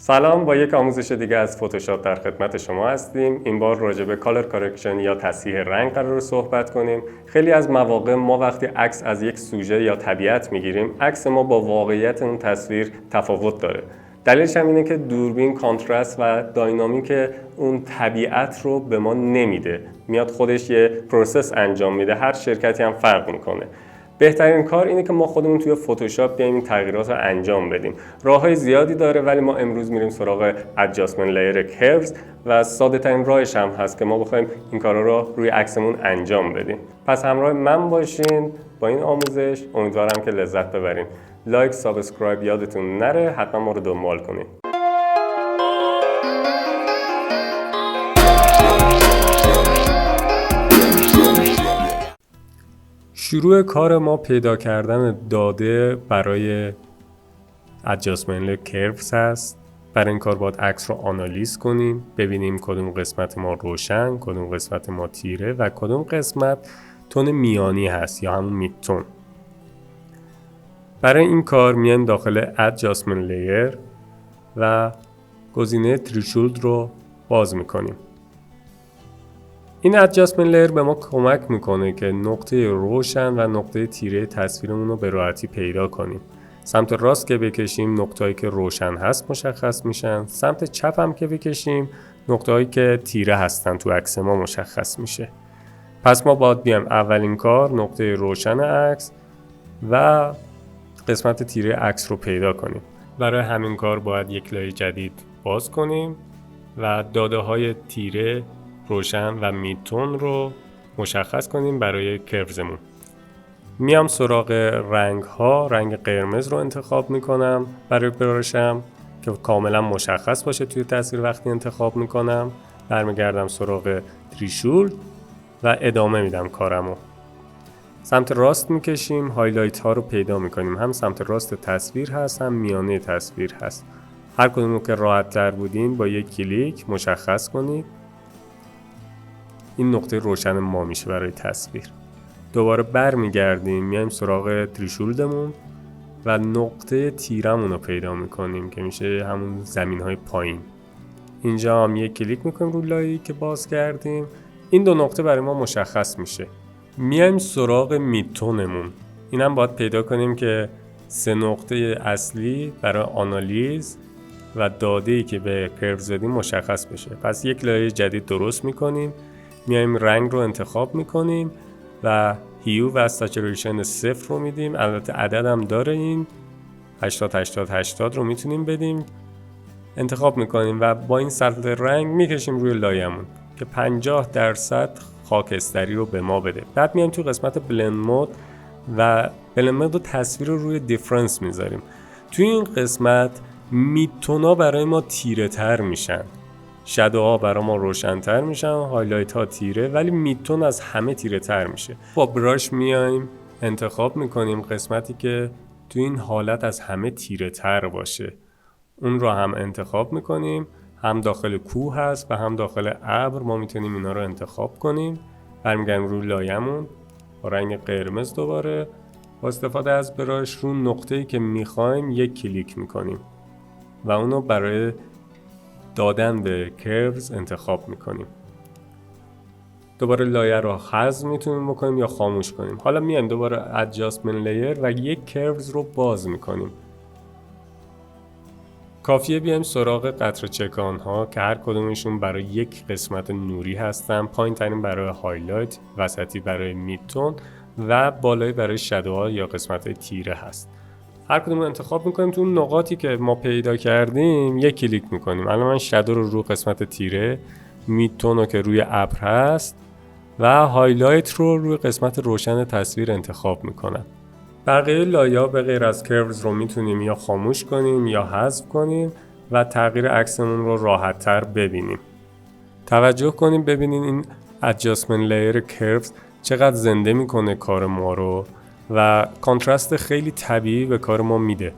سلام، با یک آموزش دیگه از فتوشاپ در خدمت شما هستیم. این بار راجع به کالر کارکشن یا تصحیح رنگ قرار صحبت کنیم. خیلی از مواقع ما وقتی عکس از یک سوژه یا طبیعت میگیریم، عکس ما با واقعیت اون تصویر تفاوت داره. دلیلش هم اینه که دوربین کانترست و داینامیک اون طبیعت رو به ما نمیده. میاد خودش یه پروسس انجام میده. هر شرکتی هم فرق میکنه. بهترین کار اینه که ما خودمون توی فتوشاپ بیایم این تغییرات رو انجام بدیم. راههای زیادی داره ولی ما امروز میریم سراغ ادجاستمنت لیر کرفز و ساده ترین راهش هم هست که ما بخوایم این کارا رو روی عکسمون انجام بدیم. پس همراه من باشین با این آموزش. امیدوارم که لذت ببرین. لایک، سابسکرایب یادتون نره، حتما ما رو دنبال کنین. شروع کار ما پیدا کردن داده برای ادجاستمنت کرفز هست. برای این کار باید عکس رو آنالیز کنیم، ببینیم کدوم قسمت ما روشن، کدوم قسمت ما تیره و کدوم قسمت تون میانی هست یا همون مید تون. برای این کار میایم داخل ادجاستمنت لیر و گزینه تریشولد رو باز میکنیم. این ادجاستمنت لیر به ما کمک میکنه که نقطه روشن و نقطه تیره تصویرمون رو به راحتی پیدا کنیم. سمت راست که بکشیم نقطه‌ای که روشن هست مشخص میشن، سمت چپ هم که بکشیم نقطه‌ای که تیره هستن تو عکس ما مشخص میشه. پس ما باید بیایم اولین کار نقطه روشن عکس و قسمت تیره عکس رو پیدا کنیم. برای همین کار باید یک لایه جدید باز کنیم و داده‌های تیره، روشن و میدتون رو مشخص کنیم برای کرفزمون. میام سراغ رنگ ها، رنگ قرمز رو انتخاب میکنم برای براشم که کاملا مشخص باشه توی تصویر وقتی انتخاب میکنم. برمیگردم سراغ تریشولد و ادامه میدم کارمو. سمت راست میکشیم، هایلایت ها رو پیدا میکنیم. هم سمت راست تصویر هست هم میانه تصویر هست. هر کدوم که راحت تر بودین با یک کلیک مشخص کنید. این نقطه روشن ما میشه برای تصویر. دوباره برمیگردیم میایم سراغ تریشولدمون و نقطه تیرمون رو پیدا میکنیم که میشه همون زمین های پایین. اینجا هم یک کلیک میکنیم رو لایه‌ای که باز کردیم. این دو نقطه برای ما مشخص میشه. میایم سراغ میدتونمون. اینم باید پیدا کنیم که سه نقطه اصلی برای آنالیز و داده‌ای که به کرو زدیم مشخص بشه. پس یک لایه جدید درست میکنیم. میایم رنگ رو انتخاب میکنیم و هیو و سچوریشن 0 رو میدیم. البته عدد هم داره، این 80-80-80 رو میتونیم بدیم. انتخاب میکنیم و با این سطح رنگ میکشیم روی لایه‌مون که 50% خاکستری رو به ما بده. بعد میایم تو قسمت بلند مود و بلند مود رو تصویر رو روی دیفرنس میذاریم. توی این قسمت میدتونا برای ما تیره تر میشن، شادوها برای ما روشن‌تر میشن، هایلایت ها تیره، ولی میدتون از همه تیره تر میشه. با براش میایم انتخاب میکنیم قسمتی که تو این حالت از همه تیره تر باشه. اون رو هم انتخاب میکنیم. هم داخل کوه هست و هم داخل ابر. ما میتونیم اینا رو انتخاب کنیم. برمیگردیم روی لایه‌مون با رنگ قرمز دوباره با استفاده از براش رو نقطه‌ای که میخوایم یک کلیک میکنیم و اونو برای دادن به کرفز انتخاب میکنیم. دوباره لایه رو حذف میتونیم بکنیم یا خاموش کنیم. حالا میایم دوباره ادجاستمنت لیر و یک کرفز رو باز میکنیم. کافیه بیایم سراغ قطره چکان ها که هر کدومشون برای یک قسمت نوری هستن. پایین ترین برای هایلایت، وسطی برای میدتون و بالایی برای شادوها یا قسمت های تیره هست. هر کدوم رو انتخاب میکنیم. تو اون نقاطی که ما پیدا کردیم یک کلیک میکنیم. الان من شادو رو قسمت تیره، میدتون رو که روی ابر هست و هایلایت رو روی قسمت روشن تصویر انتخاب میکنم. بقیه لایه‌ها به غیر از کرفز رو میتونیم یا خاموش کنیم یا حذف کنیم و تغییر عکسمون رو راحت تر ببینیم. توجه کنیم ببینین این ادجاستمنت لیر کرفز چقدر زنده میکنه کار ما رو و کانترست خیلی طبیعی به کار ما میده.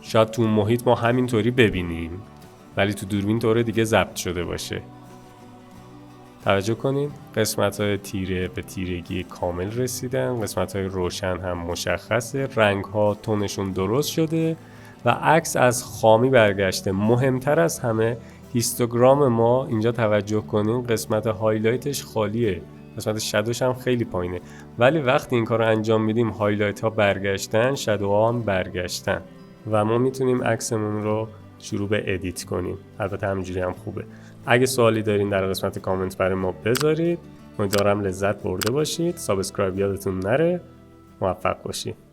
شاید تو محیط ما همینطوری ببینیم ولی تو دوربین طور دیگه ضبط شده باشه. توجه کنین قسمت‌های تیره به تیرگی کامل رسیدن، قسمت‌های روشن هم مشخصه، رنگ‌ها تونشون درست شده و عکس از خامی برگشته. مهمتر از همه هیستوگرام ما اینجا توجه کنین قسمت هایلایتش خالیه، قسمت شادوش هم خیلی پایینه، ولی وقتی این کار رو انجام میدیم هایلایت ها برگشتن، شادوها هم برگشتن و ما میتونیم عکسمون رو شروع به ادیت کنیم. البته همینجوری هم خوبه. اگه سوالی دارین در قسمت کامنت برای ما بذارید. امیدوارم لذت برده باشید. سابسکرایب یادتون نره. موفق باشید.